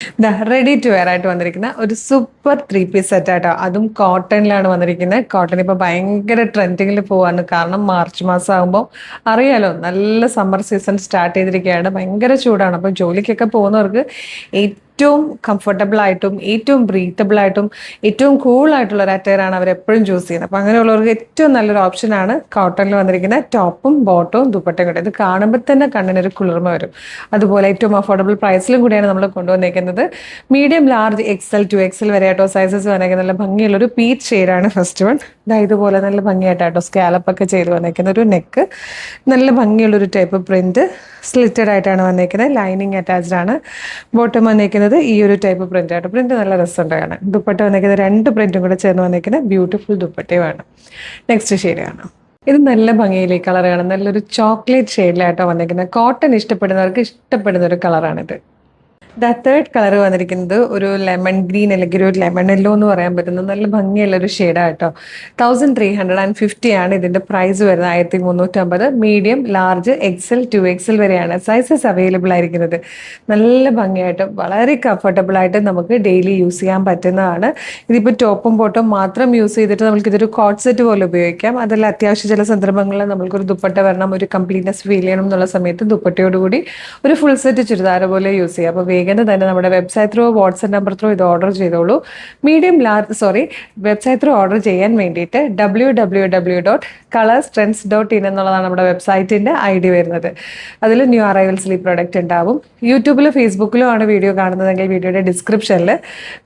Ready to wear ആയിട്ട് വന്നിരിക്കുന്ന ഒരു സൂപ്പർ ത്രീ പീസ് സെറ്റ് ആയിട്ടോ. അതും കോട്ടണിലാണ് വന്നിരിക്കുന്നത്. കോട്ടൺ ഇപ്പൊ ഭയങ്കര ട്രെൻഡിങ്ങിൽ പോവാണ്. കാരണം മാർച്ച് മാസം ആകുമ്പോൾ അറിയാലോ, നല്ല സമ്മർ സീസൺ സ്റ്റാർട്ട് ചെയ്തിരിക്കുകയാണ്. ഭയങ്കര ചൂടാണ്. അപ്പോൾ ജോലിക്കൊക്കെ പോകുന്നവർക്ക് ഏറ്റവും കംഫർട്ടബിൾ ആയിട്ടും ഏറ്റവും ബ്രീത്തബിൾ ആയിട്ടും ഏറ്റവും കൂൾ ആയിട്ടുള്ള ഒരു അറ്റയറാണ് അവർ എപ്പോഴും ചൂസ് ചെയ്യുന്നത്. അപ്പോൾ അങ്ങനെയുള്ളവർക്ക് ഏറ്റവും നല്ലൊരു ഓപ്ഷനാണ് കോട്ടണിൽ വന്നിരിക്കുന്ന ടോപ്പും ബോട്ടവും ദുപ്പട്ടയും കൂടെ. ഇത് കാണുമ്പോൾ തന്നെ കണ്ണിനൊരു കുളിർമ വരും. അതുപോലെ ഏറ്റവും അഫോർഡബിൾ പ്രൈസിലും കൂടിയാണ് നമ്മൾ കൊണ്ടുവന്നിരിക്കുന്നത്. മീഡിയം, ലാർജ്, എക്സൽ, 2XL വരെ ആയിട്ടോ സൈസസ് വന്നേക്കുന്നത്. നല്ല ഭംഗിയുള്ളൊരു പീച്ച് ഷെയ്ഡാണ് ഫസ്റ്റ് വൺ. ഇതുപോലെ നല്ല ഭംഗിയായിട്ടോ സ്കാലപ്പൊക്കെ ചെയ്ത് വന്നേക്കുന്ന ഒരു നെക്ക്, നല്ല ഭംഗിയുള്ളൊരു ടൈപ്പ് പ്രിന്റ്, സ്ലിറ്റഡ് ആയിട്ടാണ് വന്നേക്കുന്നത്. ലൈനിങ് അറ്റാച്ച്ഡ് ആണ്. ബോട്ടം വന്നേക്കുന്നത് ഈ ഒരു ടൈപ്പ് പ്രിന്റ് ആയിട്ട്. പ്രിന്റ് നല്ല രസമുണ്ടാണ്. ദുപ്പട്ട വന്നേക്കുന്നത് രണ്ട് പ്രിന്റും കൂടെ ചേർന്ന് വന്നേക്കുന്നത് ബ്യൂട്ടിഫുൾ ദുപ്പട്ടയുമാണ്. നെക്സ്റ്റ് ഷെയ്ഡാണ്. ഇത് നല്ല ഭംഗിയിൽ ഈ കളറാണ്. നല്ലൊരു ചോക്ലേറ്റ് ഷെയ്ഡിലായിട്ടോ വന്നേക്കുന്നത്. കോട്ടൺ ഇഷ്ടപ്പെടുന്നവർക്ക് ഇഷ്ടപ്പെടുന്ന ഒരു കളറാണിത്. തേർഡ് കളർ വന്നിരിക്കുന്നത് ഒരു ലെമൺ ഗ്രീൻ അല്ലെങ്കിൽ ഒരു ലെമൺ യെല്ലോ എന്ന് പറയാൻ പറ്റുന്ന നല്ല ഭംഗിയുള്ള ഒരു ഷെയ്ഡാണ് കേട്ടോ. 1350 ആണ് ഇതിന്റെ പ്രൈസ് വരുന്നത്. 1350. മീഡിയം, ലാർജ്, എക്സൽ, 2XL വരെയാണ് സൈസസ് അവൈലബിൾ ആയിരിക്കുന്നത്. നല്ല ഭംഗിയായിട്ടും വളരെ കംഫർട്ടബിൾ ആയിട്ട് നമുക്ക് ഡെയിലി യൂസ് ചെയ്യാൻ പറ്റുന്നതാണ്. ഇതിപ്പോൾ ടോപ്പും ബോട്ടും മാത്രം യൂസ് ചെയ്തിട്ട് നമുക്കിതൊരു കോട്ട് സെറ്റ് പോലെ ഉപയോഗിക്കാം. അതല്ല അത്യാവശ്യം ചില സന്ദർഭങ്ങളിൽ നമുക്കൊരു ദുപ്പട്ട വരണം, ഒരു കംപ്ലീറ്റ്നെസ് ഫീൽ ചെയ്യണം എന്നുള്ള സമയത്ത് ദുപ്പട്ടയോടുകൂടി ഒരു ഫുൾ സെറ്റ് ചുരിദാർ പോലെ യൂസ് ചെയ്യാം. അപ്പോൾ വേഗം തന്നെ നമ്മുടെ website through, WhatsApp number through ഇത് ഓർഡർ ചെയ്തോളൂ. വെബ്സൈറ്റ് ത്രൂ ഓർഡർ ചെയ്യാൻ വേണ്ടിയിട്ട് www.colorstrends.in എന്നുള്ളതാണ് നമ്മുടെ വെബ്സൈറ്റിന്റെ ID വരുന്നത്. അതിൽ ന്യൂ അറൈവൽസിൽ ഈ പ്രൊഡക്റ്റ് ഉണ്ടാവും. യൂട്യൂബിലും ഫേസ്ബുക്കിലും ആണ് വീഡിയോ കാണുന്നതെങ്കിൽ വീഡിയോയുടെ ഡിസ്ക്രിപ്ഷനിൽ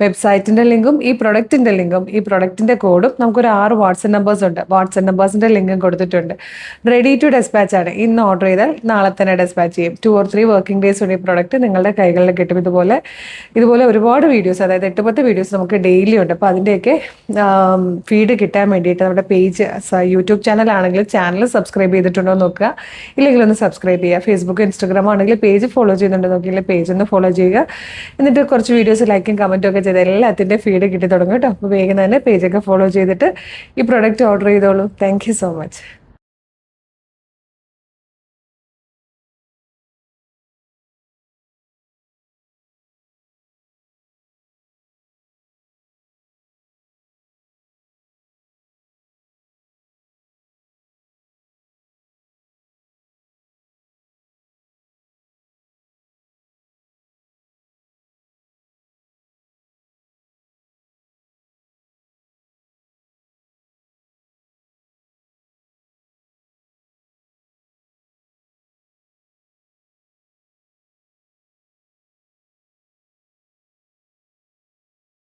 വെബ്സൈറ്റിന്റെ ലിങ്കും ഈ പ്രൊഡക്റ്റിന്റെ ലിങ്കും ഈ പ്രൊഡക്റ്റിന്റെ കോഡും നമുക്കൊരു 6 വാട്സ്ആപ്പ് നമ്പേഴ്സ് ഉണ്ട്. വാട്സ്ആപ്പ് നമ്പേഴ്സിന്റെ ലിങ്കും കൊടുത്തിട്ടുണ്ട്. റെഡി ടു ഡെസ്പാച്ച് ആണ്. ഇന്ന് ഓർഡർ ചെയ്താൽ നാളെ തന്നെ ഡെസ്പാച്ച് ചെയ്യും. 2 or 3 വർക്കിംഗ് ഡേയ്സ് കൊണ്ട് ഈ പ്രൊഡക്റ്റ് നിങ്ങളുടെ കൈകളിൽ കിട്ടും. ഇതുപോലെ ഒരുപാട് വീഡിയോസ്, അതായത് 8-10 വീഡിയോസ് നമുക്ക് ഡെയിലി ഉണ്ട്. അപ്പോൾ അതിൻ്റെയൊക്കെ ഫീഡ് കിട്ടാൻ വേണ്ടിയിട്ട് നമ്മുടെ പേജ്, യൂട്യൂബ് ചാനൽ ആണെങ്കിൽ ചാനൽ സബ്സ്ക്രൈബ് ചെയ്തിട്ടുണ്ടോ എന്ന് നോക്കുക. ഇല്ലെങ്കിൽ ഒന്ന് സബ്സ്ക്രൈബ് ചെയ്യുക. ഫേസ്ബുക്ക്, ഇൻസ്റ്റാഗ്രാം ആണെങ്കിൽ പേജ് ഫോളോ ചെയ്യുന്നുണ്ടോ നോക്കിയില്ല പേജ് ഒന്ന് ഫോളോ ചെയ്യുക. എന്നിട്ട് കുറച്ച് വീഡിയോസ് ലൈക്കും കമൻറ്റും ഒക്കെ ചെയ്ത് എല്ലാത്തിൻ്റെ ഫീഡ് കിട്ടി തുടങ്ങും കേട്ടോ. അപ്പോൾ വേഗം തന്നെ പേജൊക്കെ ഫോളോ ചെയ്തിട്ട് ഈ പ്രൊഡക്റ്റ് ഓർഡർ ചെയ്തോളൂ. Thank you so much.